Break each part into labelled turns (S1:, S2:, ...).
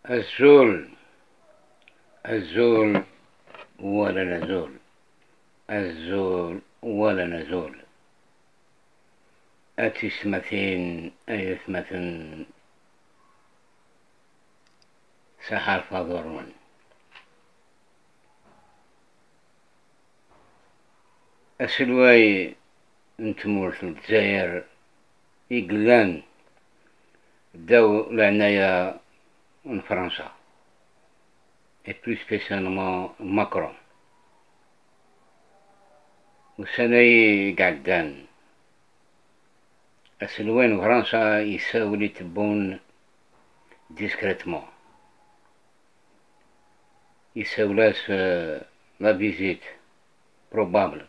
S1: الزول الزول ولا نزول، الزول ولا نزول، أتسمثين أيثمثن سحر فضرون. أسلواي نتمور الجزائر إقلان داو لعنايا من فرنسا et plus spécialement Macron. وسناي قعدان أسلوين فرنسا يساولي تبون ديسكريتمون، يساولاس لا فيزيت بروبابل،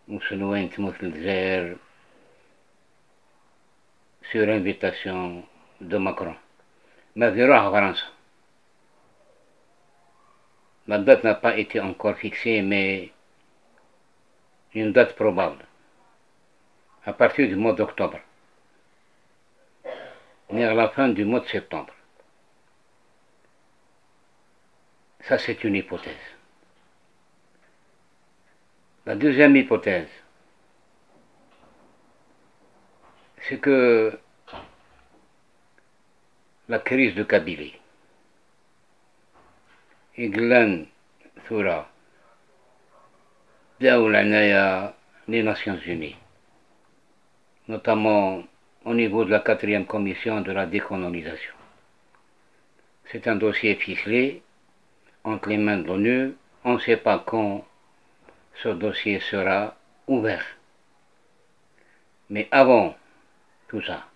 S1: وسلوين تموت الجزائر sur invitation de Macron. ما في روح فرنسا. La date n'a pas été encore fixée, mais une date probable. À partir du mois d'octobre, vers la fin du mois de septembre. Ça, c'est une hypothèse. La deuxième hypothèse, c'est que la crise de Kabylie, Iglan Thura, Biaoulanaya, les Nations Unies, notamment au niveau de la 4e commission de la décolonisation. C'est un dossier ficelé entre les mains de l'ONU. On ne sait pas quand ce dossier sera ouvert. Mais avant tout ça,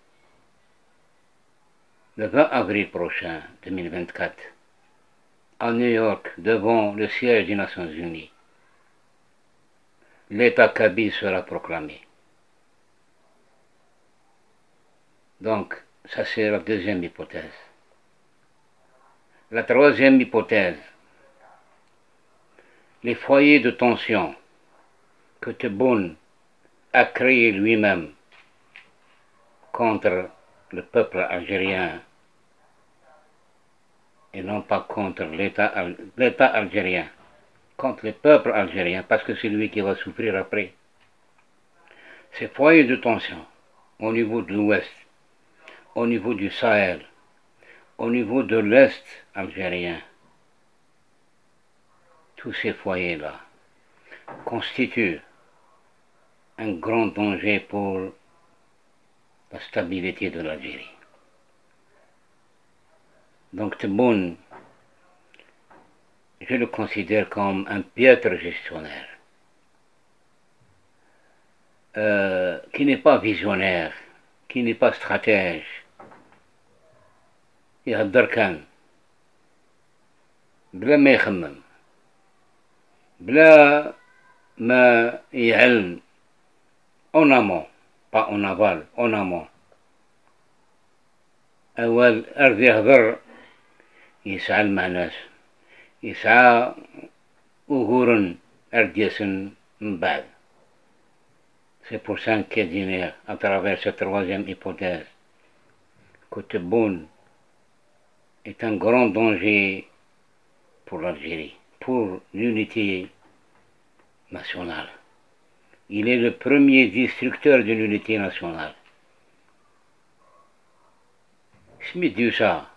S1: le 20 avril prochain 2024, à New York, devant le siège des Nations Unies, l'État kabyle sera proclamé. Donc, ça c'est la deuxième hypothèse. La troisième hypothèse, les foyers de tension que Tebboune a créés lui-même contre le peuple algérien et non pas contre l'État algérien, contre le peuple algérien, parce que c'est lui qui va souffrir après. Ces foyers de tension au niveau de l'Ouest, au niveau du Sahel, au niveau de l'Est algérien, tous ces foyers-là constituent un grand danger pour la stabilité de l'Algérie. Donc Tebboune, je le considère comme un piètre gestionnaire, qui n'est pas visionnaire, qui n'est pas stratège. يهدر كان بلا ما يخمم، بلا ما يعلم en amont، pas en aval، en amont. أول أرض يهدر يسعى المعناس، يسعى أغور أرديسن من بعد. C'est pour ça qu'il dit à travers cette troisième hypothèse que Tebboune est un grand danger pour l'Algérie, pour l'unité nationale. Il est le premier destructeur de l'unité nationale. سميت ça.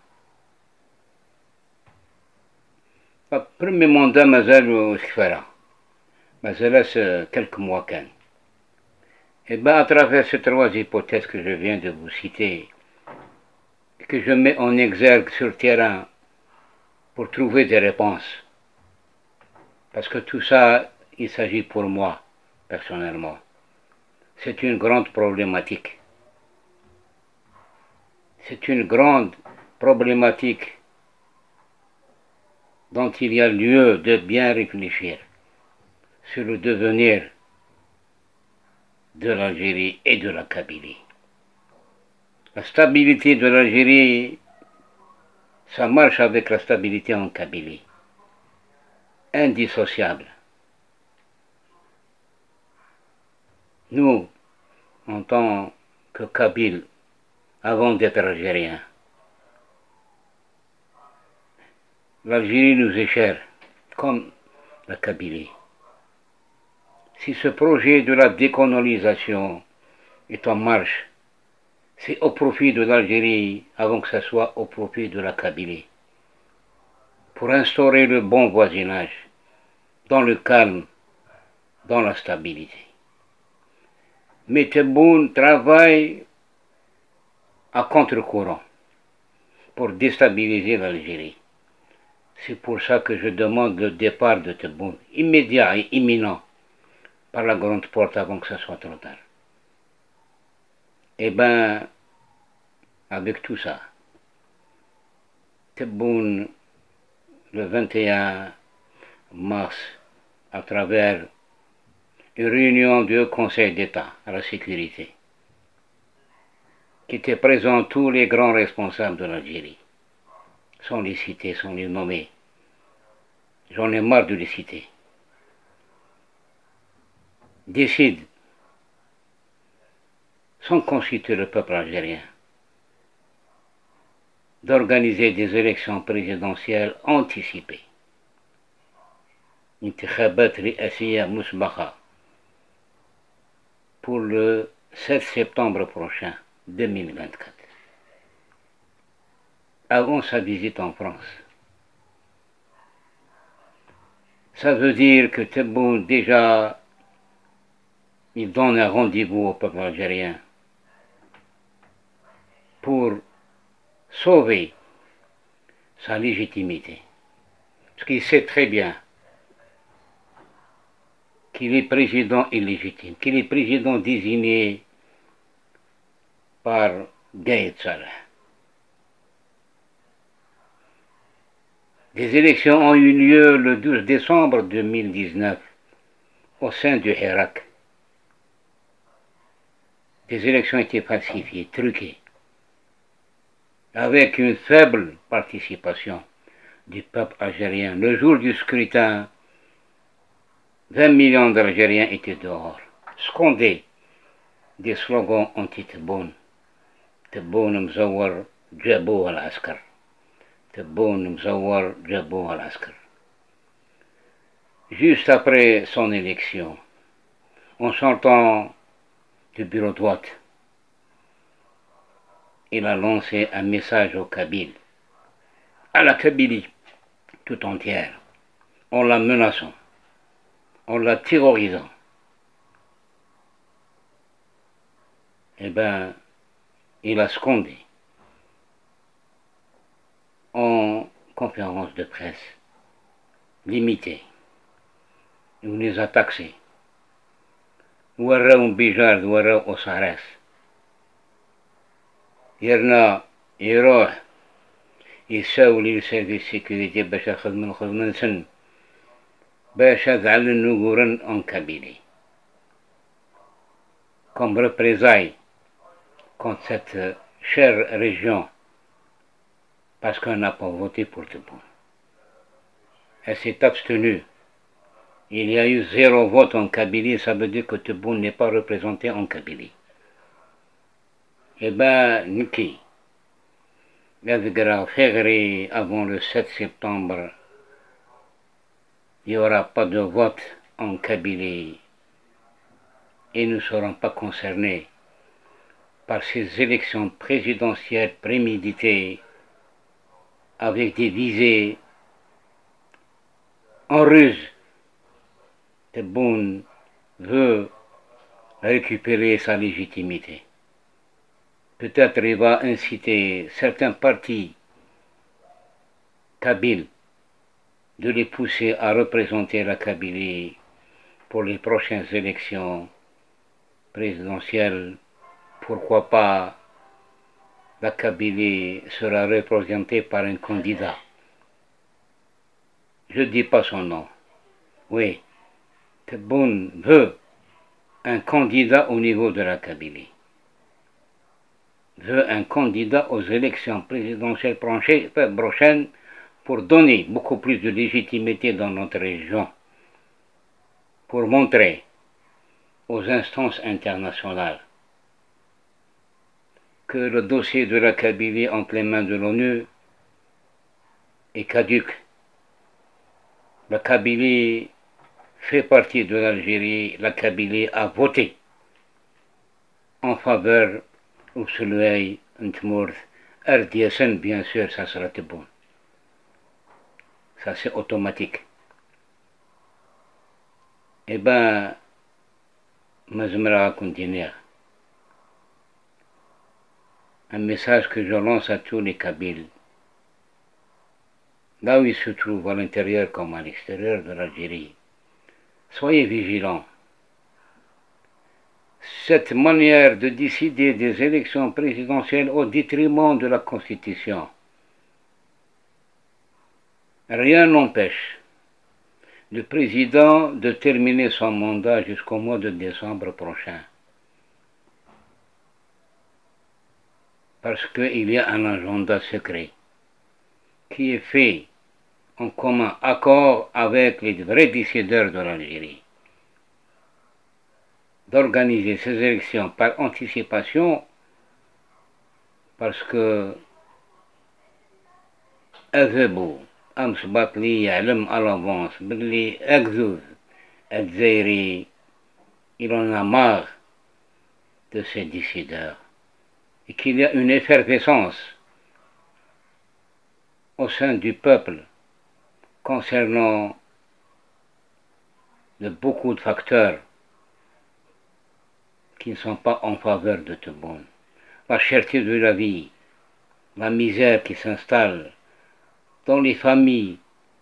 S1: Le premier mandat مازال كفرة، مازال quelques mois كان. Et bien à travers ces trois hypothèses que je viens de vous citer, que je mets en exergue sur le terrain pour trouver des réponses, parce que tout ça, il s'agit pour moi, personnellement. C'est une grande problématique. C'est une grande problématique dont il y a lieu de bien réfléchir sur le devenir de l'Algérie et de la Kabylie. La stabilité de l'Algérie, ça marche avec la stabilité en Kabylie. Indissociable. Nous, en tant que Kabyles, avant d'être algérien. L'Algérie nous est chère, comme la Kabylie. Si ce projet de la décolonisation est en marche, c'est au profit de l'Algérie avant que ce soit au profit de la Kabylie. Pour instaurer le bon voisinage, dans le calme, dans la stabilité. Mais Tebboune travaille à contre-courant pour déstabiliser l'Algérie. C'est pour ça que je demande le départ de Tebboune, immédiat et imminent, par la grande porte avant que ce soit trop tard. Eh bien, avec tout ça, Tebboune, le 21 mars, à travers une réunion du Conseil d'État à la sécurité, qui étaient présents tous les grands responsables de l'Algérie, sans les citer, sans les nommer. J'en ai marre de les citer. Décide, sans consulter le peuple algérien, d'organiser des élections présidentielles anticipées. Intikhabat ri'asiyya musbakha pour le 7 septembre prochain, 2024, avant sa visite en France. Ça veut dire que Tebboune, déjà, il donne un rendez-vous au peuple algérien pour sauver sa légitimité. Parce qu'il sait très bien qu'il est président illégitime, qu'il est président désigné par Gaïd Salah. Des élections ont eu lieu le 12 décembre 2019 au sein du Hirak. Des élections étaient falsifiées, truquées, avec une faible participation du peuple algérien. Le jour du scrutin, 20 millions d'Algériens étaient dehors, scandaient des slogans anti-Tebboune. Tebboune mzawar djabou al-askar. Tebboune mzawar djabou al-askar. Juste après son élection, en sortant du bureau de vote, il a lancé un message aux Kabyles, à la Kabylie tout entière, en la menaçant, en la terrorisant. Eh bien, il a scandé en conférence de presse limitée. Il les a taxés. وراهم بيجارد وراهم أصارس يرنا يروح يساوي للسيرفيس سيكوريتي باش ياخذ من سن باش يذعل النقورن en Kabylie comme représailles contre cette chère région parce qu'on n'a pas voté pour Tebboune. Elle s'est abstenue. Il y a eu 0 vote en Kabylie, ça veut dire que Tebboune n'est pas représenté en Kabylie. Eh ben, Niki, février avant le 7 septembre, il n'y aura pas de vote en Kabylie et nous ne serons pas concernés par ces élections présidentielles préméditées avec des visées en ruse. Tebboune veut récupérer sa légitimité. Peut-être il va inciter certains partis kabyles de les pousser à représenter la Kabylie pour les prochaines élections présidentielles. Pourquoi pas la Kabylie sera représentée par un candidat. Je ne dis pas son nom. Oui, Tebboune veut un candidat au niveau de la Kabylie. Veut un candidat aux élections présidentielles prochaines pour donner beaucoup plus de légitimité dans notre région, pour montrer aux instances internationales que le dossier de la Kabylie entre les mains de l'ONU est caduque. La Kabylie fait partie de l'Algérie. La Kabylie a voté en faveur ou celui Ntmour RDSN, bien sûr, ça sera tout bon. Ça, c'est automatique. Eh ben, Mazmra continue. Un message que je lance à tous les Kabyles, là où ils se trouvent, à l'intérieur comme à l'extérieur de l'Algérie. Soyez vigilants. Cette manière de décider des élections présidentielles au détriment de la Constitution, rien n'empêche le président de terminer son mandat jusqu'au mois de décembre prochain. Parce qu'il y a un agenda secret qui est fait en commun accord avec les vrais décideurs de l'Algérie. D'organiser ces élections par anticipation parce que أذهبوا أمس باطلي يعلم à l'avance باللي أكذوذ الجزائري il en a marre de ces décideurs et qu'il y a une effervescence au sein du peuple concernant de beaucoup de facteurs qui ne sont pas en faveur de tout le monde. La cherté de la vie, la misère qui s'installe dans les familles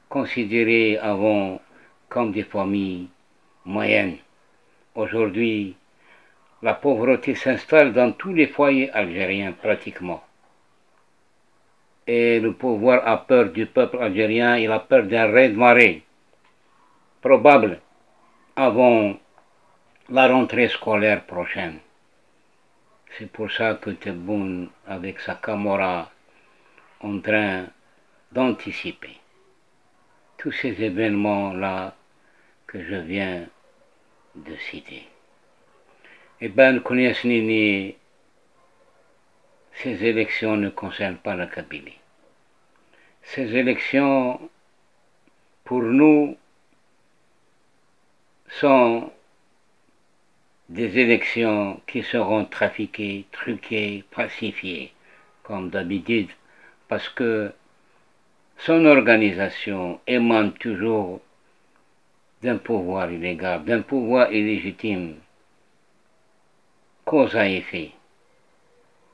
S1: considérées avant comme des familles moyennes. Aujourd'hui, la pauvreté s'installe dans tous les foyers algériens pratiquement. Et le pouvoir a peur du peuple algérien, il a peur d'un raz-de-marée probable avant la rentrée scolaire prochaine. C'est pour ça que Tebboune, avec sa Camorra, en train d'anticiper tous ces événements-là que je viens de citer. Eh bien, ces élections ne concernent pas la Kabylie. Ces élections, pour nous, sont des élections qui seront trafiquées, truquées, falsifiées, comme d'habitude, parce que son organisation émane toujours d'un pouvoir illégal, d'un pouvoir illégitime, cause à effet.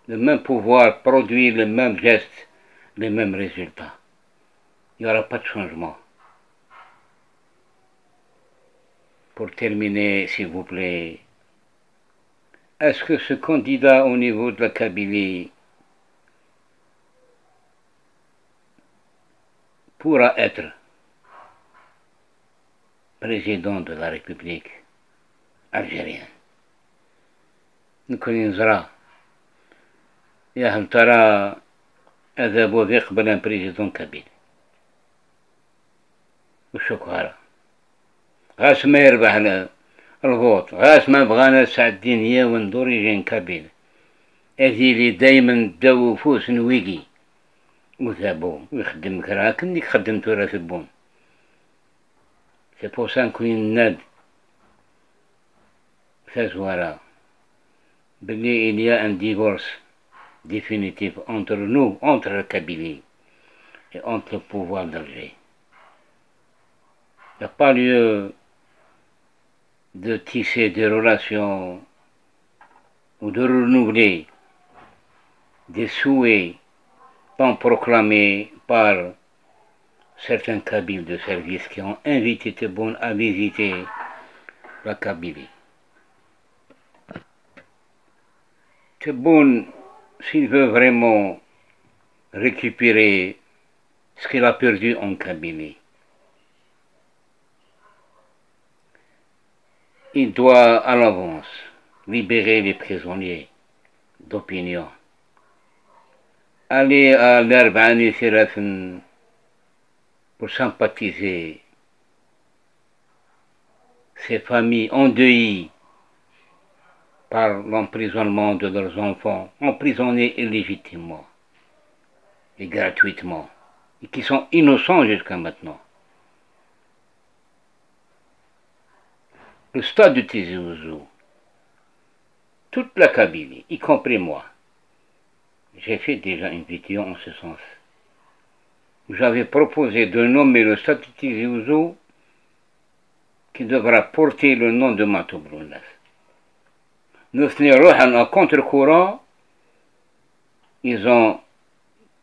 S1: Le même pouvoir produit le même geste, les mêmes résultats. Il n'y aura pas de changement. Pour terminer, s'il vous plaît, est-ce que ce candidat au niveau de la Kabylie pourra être président de la République algérienne? نكون يا هل ترى أذهب يقبل بريزيدون كبير وشكرا غاس ما يربح الفوت غاس ما بغانا سعدين هي وندور يجين كبير هذي لي دايما داو فوس نويقي وذابو ويخدم كرا كنيك خدمتو راه ثبون سي بور سا نكون ناد ثازوارا بلي il y a un divorce définitif entre nous, entre la Kabylie et entre le pouvoir d'Alger. Il n'y a pas lieu de tisser des relations ou de renouveler des souhaits tant proclamés par certains Kabyles de service qui ont invité Tebboune à visiter la Kabylie. Tebboune, s'il veut vraiment récupérer ce qu'il a perdu en Kabylie, il doit à l'avance libérer les prisonniers d'opinion. Aller à l'Arbani Séraphin pour sympathiser ces familles endeuillées par l'emprisonnement de leurs enfants, emprisonnés illégitimement et gratuitement, et qui sont innocents jusqu'à maintenant. Le stade de Tizi Ouzou, toute la Kabylie, y compris moi, j'ai fait déjà une vidéo en ce sens. J'avais proposé de nommer le stade de Tizi Ouzou qui devra porter le nom de Matoblounas. Nous venons en contre-courant, ils ont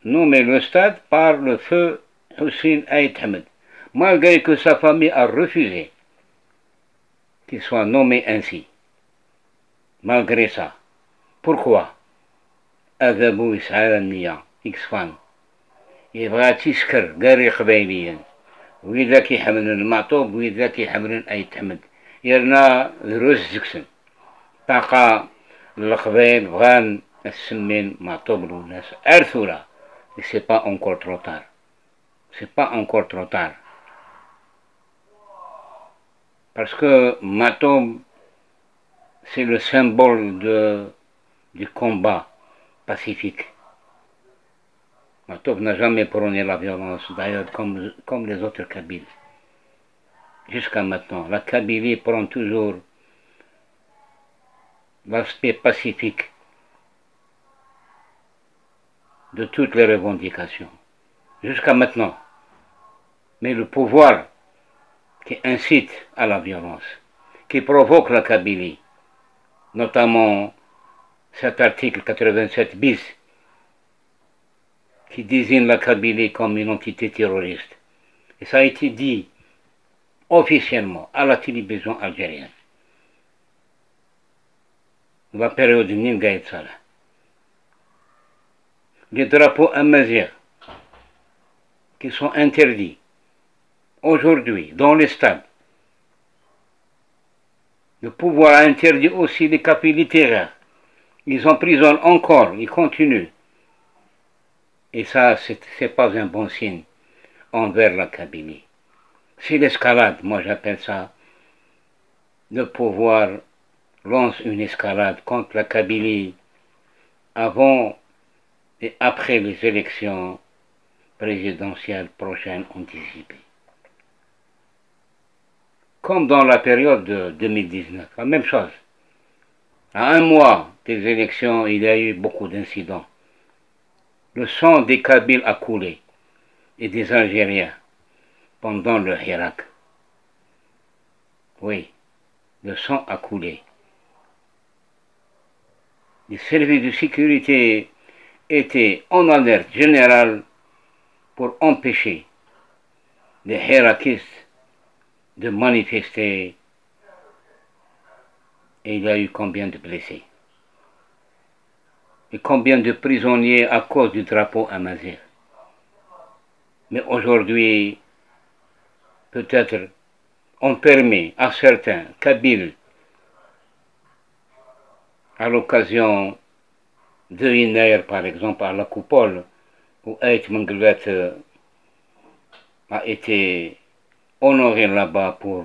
S1: nommé le stade par le feu Hussein Aït Ahmed, malgré que sa famille a refusé qu'il soit nommé ainsi. Malgré ça. Pourquoi? أذبوا إسعار النية إكسفان يبغى تيسكر قاري قبايليا وإذا كيحمل المعطوب وإذا كيحمل أي تحمد يرنا دروس زكسن طاقة القبايل بغان السمين معطوب الناس أرثولا. C'est pas encore trop tard. C'est pas encore trop tard. Parce que Matob, c'est le symbole du combat pacifique. Matob n'a jamais prôné la violence, d'ailleurs, comme les autres Kabyles. Jusqu'à maintenant, la Kabylie prend toujours l'aspect pacifique de toutes les revendications. Jusqu'à maintenant. Mais le pouvoir qui incite à la violence, qui provoque la Kabylie, notamment cet article 87 bis, qui désigne la Kabylie comme une entité terroriste. Et ça a été dit officiellement à la télévision algérienne. La période de Ningaïd Salah. Les drapeaux amazirs qui sont interdits aujourd'hui dans les stades. Le pouvoir a interdit aussi les cafés littéraires. Ils emprisonnent encore, ils continuent. Et ça, c'est pas un bon signe envers la Kabylie. C'est l'escalade, moi j'appelle ça. Le pouvoir lance une escalade contre la Kabylie avant et après les élections présidentielles prochaines anticipées. Comme dans la période de 2019, la même chose. À un mois des élections, il y a eu beaucoup d'incidents. Le sang des Kabyles a coulé et des Algériens pendant le Hirak. Oui, le sang a coulé. Les services de sécurité étaient en alerte générale pour empêcher les hirakistes de manifester. Et il y a eu combien de blessés? Et combien de prisonniers à cause du drapeau amazigh? Mais aujourd'hui, peut-être, on permet à certains Kabyles, à l'occasion de Inaïr, par exemple, à la coupole, où Aït Menglet a été honoré là-bas pour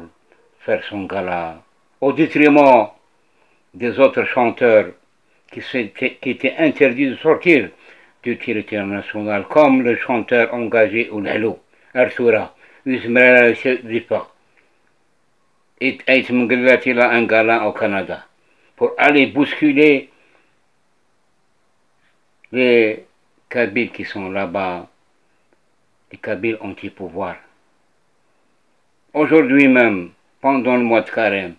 S1: faire son gala, au détriment des autres chanteurs qui étaient interdits de sortir du territoire national, comme le chanteur engagé Oulhalou, Arthura, Usmera Rifa. Et Aït Menglet, il a un gala au Canada pour aller bousculer les Kabyles qui sont là-bas, les Kabyles anti-pouvoir. Aujourd'hui même, pendant le mois de Carême,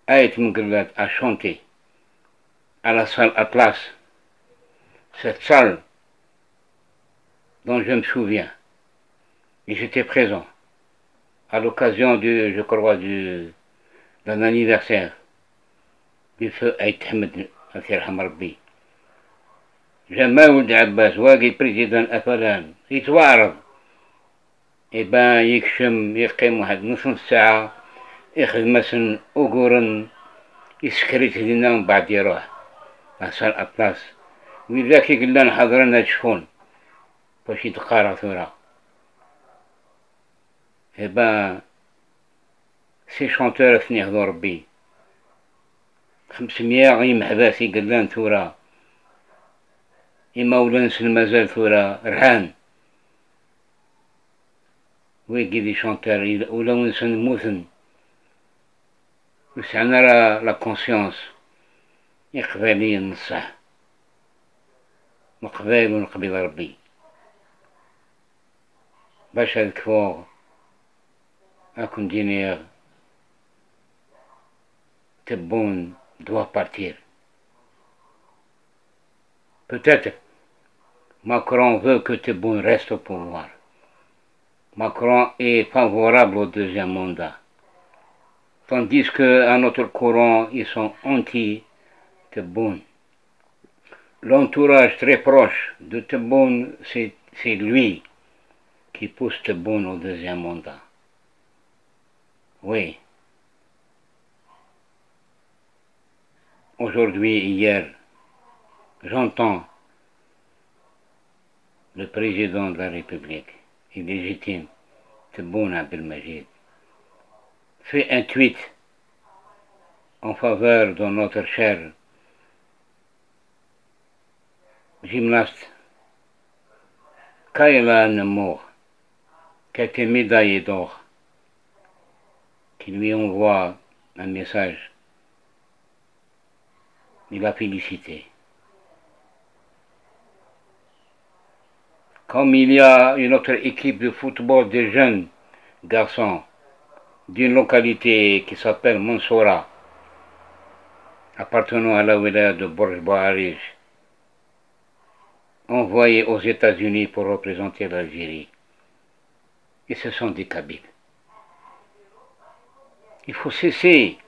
S1: Aït Menglet a chanté à la salle Atlas, cette salle dont je me souviens, et j'étais présent à l'occasion je crois, d'un anniversaire du feu Aït Ahmed Al-Firham Rabbi. جمال ولد عباس واقي بريزيدان أفلان يتوارض إبا يكشم يقيم واحد نص ساعة يخدم مثلا أقورن يسكريت لنا ومن بعد يروح أصل أطلاس وذاك يقول لنا حضرنا شكون باش يتقارا ثورة إبا سي شونتور ثني هذو ربي 500 غيم حباسي قلان ثورة إما ولنسن مازال ثورة رحان ويجي دي شونتار ولا ونسن موثن وسعنا لا كونسيونس يقبالي نصح مقبال ونقبل ربي باش هاد كفور أكون دينير Tebboune doit partir. Peut-être Macron veut que Tebboune reste au pouvoir. Macron est favorable au deuxième mandat. Tandis qu'à notre courant, ils sont anti-Tebboune. L'entourage très proche de Tebboune, c'est lui qui pousse Tebboune au deuxième mandat. Oui. Aujourd'hui, hier, j'entends le président de la République, illégitime, Tebboune Abdelmajid, fait un tweet en faveur de notre cher gymnaste Kayla Nemour, qui a été médaillé d'or, qui lui envoie un message. Il a félicité. Comme il y a une autre équipe de football de jeunes garçons d'une localité qui s'appelle Mansoura, appartenant à la wilaya de Borj-Boharij, envoyés aux États-Unis pour représenter l'Algérie. Et ce sont des Kabyles. Il faut cesser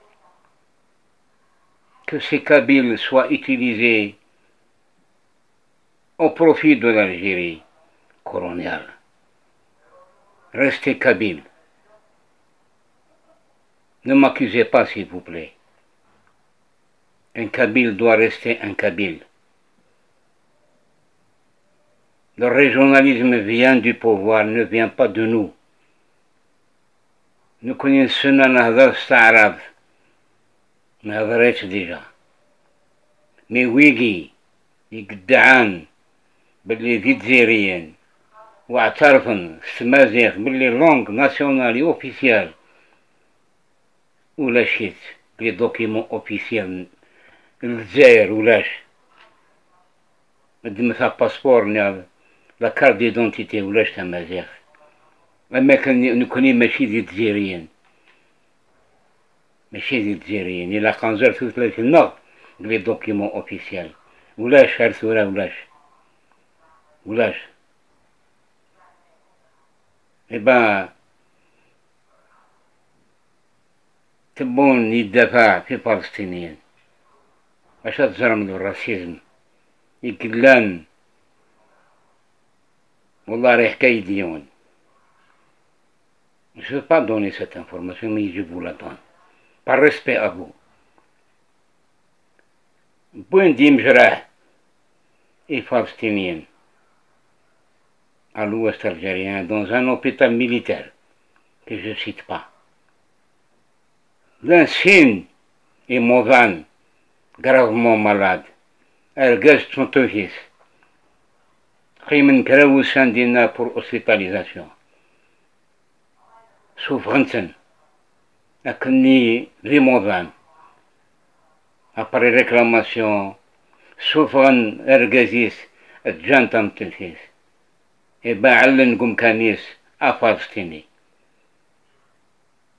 S1: que ces Kabyles soient utilisés au profit de l'Algérie coloniale. Restez Kabyle. Ne m'accusez pas, s'il vous plaît. Un Kabyle doit rester un Kabyle. Le régionalisme vient du pouvoir, ne vient pas de nous. Nous connaissons نهضر استعراب ما هضريتش ديجا مي ويجي يقدعان باللي ذي جزائريين واعترفن التمازيغ باللي لونغ ناسيونالي اوفيسيال ولا شيت لي دوكيمون اوفيسيال الجزائر ولاش مدمثا باسبور لا كارت ديدونتيتي ولاش تمازيغ أما كان نكوني ماشي دي الجزائريين ماشي دي الجزائريين إلا قنزر ثلاث النغ لي دوكيمون اوفيسيال ولاش هاد ثورة ولاش إبا تبون يدافع في فلسطينيين باش تزرم الراسيزم يقلان والله راه حكاية ديون. Je ne veux pas donner cette information, mais je vous la donne. Par respect à vous. Bouendim Mjrah est palestinien à l'ouest algérien dans un hôpital militaire que je ne cite pas. L'ancien est Movan, gravement malade. Ergaz son fils. Khayman Kraou Sandina pour hospitalisation. Souffrance, أكني ريموفان après réclamation souffrant ergazis الجانتم تنفيس إبا علن قم كانيس أفلسطيني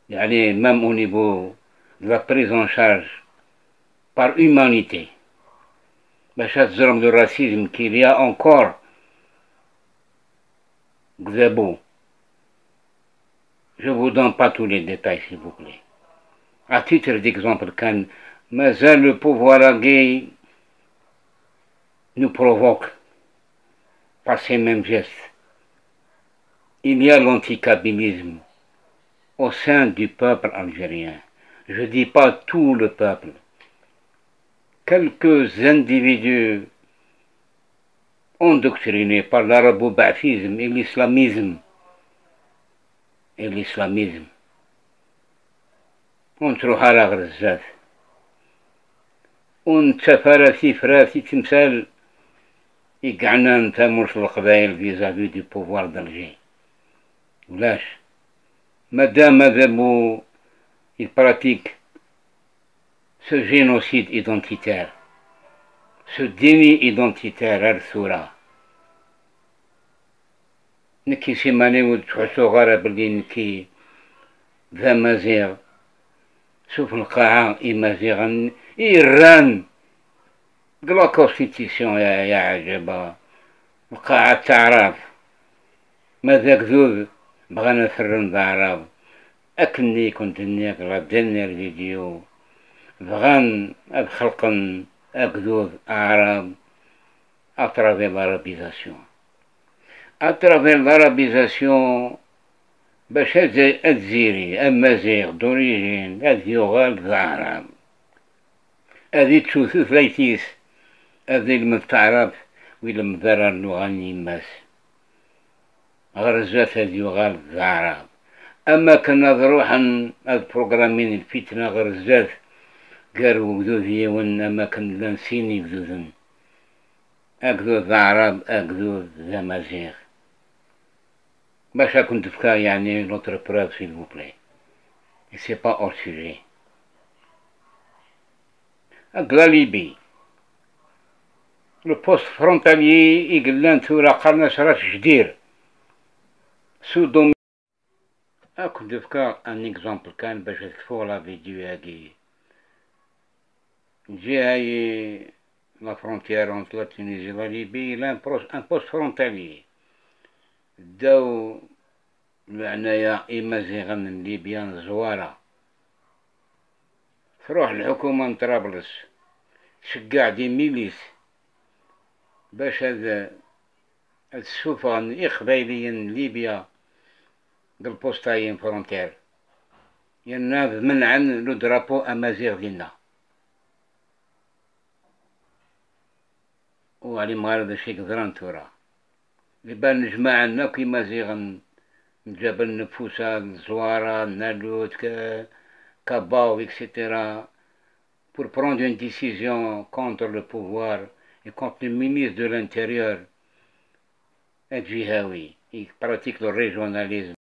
S1: يعني même au niveau de la prise en charge par humanité باش تزرم le racisme qu'il y a encore Gbebo. Je ne vous donne pas tous les détails, s'il vous plaît. À titre d'exemple, quand le pouvoir gay nous provoque par ces mêmes gestes, il y a l'anticabylisme au sein du peuple algérien. Je ne dis pas tout le peuple. Quelques individus endoctrinés par l'arabo-ba'thisme et l'islamisme ونتروح على غرزات ونتفارسي فراسي تمثال يقعنا نتامرش القبائل فيزافي دي بوفوار d'Alger. ولاش مادام ذابو il pratique ce génocide identitaire, ce déni identitaire على الثورة. نكي سيماني وتحسو غارة بلي نكي ذا مزيغ شوف القاعة مزيغا إيران قلا كونستيتيسيون يا عجبا القاعة تعرف ماذا كذوب بغانا نفرن ضعراب أكني كنت نيك غدلنا الفيديو بغان خلقن أكذوب أعراب أترافير لارابيزاسيون أترافير لارابيزاسيون باش الجزيري أمازيغ دوريجين هذ يغال ضعراب هذي تشوفو فلايتيس هذي المتعرف ويلا مذرر نغني ماس غرزات هذي يغال ضعراب أما كنا ضروحا هاد بروغرامين الفتنة غرزات قالوا قدوذي وإنما كان لانسيني قدوذن أقدو ضعراب أقدو ذا مزيغ باش كنت فكا يعني لوتر بروف s'il vous plaît et c'est pas hors sujet. أقلا ليبي البوست فرونتالي يقلان ثورة قرنا شراش جدير سودوم كنت فكا ان اكزامبل كان باش تكفو لا فيديو هاكي نجي هاي لا فرونتيير اونت لا تونيزي لا ليبي ان بوست فرونتالي داو معنايا إمازيغا من ليبيا زوارة تروح الحكومة من طرابلس شقع دي ميليس باش هاد السفن إقباليين ليبيا بالبوستايين فرونتير يناف منعا لو درابو أمازيغ ديالنا وعلي مغاربة شي كثران تورا لبان نجمعنا كي مازيغا جبل نفوسا زوارا نالوت كاباو etc. pour prendre une décision contre le pouvoir et contre le ministre de l'Intérieur الجهوي. Il pratique le régionalisme.